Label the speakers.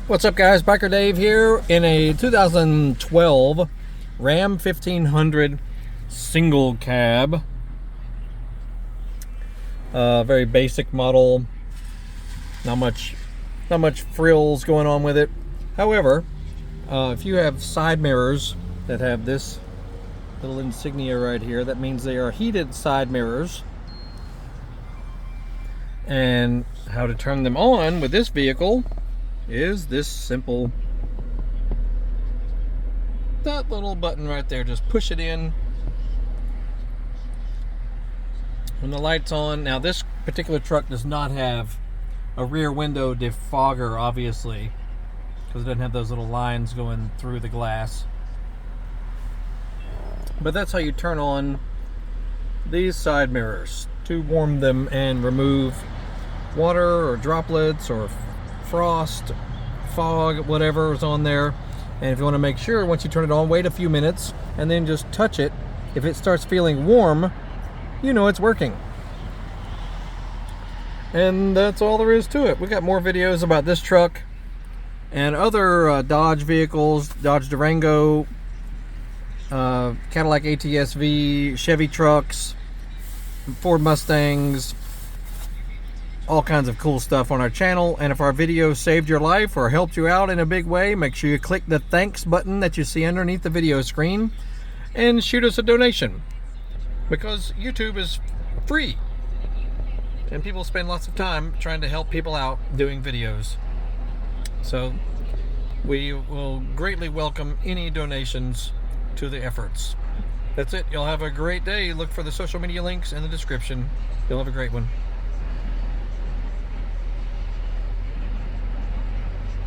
Speaker 1: What's up, guys? Biker Dave here in a 2012 Ram 1500 single cab. Very basic model. Not much frills going on with it. However, if you have side mirrors that have this little insignia right here, that means they are heated side mirrors. And how to turn them on with this vehicle is this simple. That little button right there, just push it in when the light's on. Now this particular truck does not have a rear window defogger, obviously, because it doesn't have those little lines going through the glass. But that's how you turn on these side mirrors, to warm them and remove water or droplets or frost, fog, whatever is on there. And if you want to make sure, once you turn it on, wait a few minutes and then just touch it. If it starts feeling warm, you know it's working. And that's all there is to it. We got more videos about this truck and other Dodge vehicles, Dodge Durango, Cadillac ATS-V, Chevy trucks, Ford Mustangs, all kinds of cool stuff on our channel. And if our video saved your life or helped you out in a big way, make sure you click the thanks button that you see underneath the video screen and shoot us a donation, because YouTube is free and people spend lots of time trying to help people out doing videos. So we will greatly welcome any donations to the efforts. That's it. Y'all have a great day. Look for the social media links in the description. You'll have a great one.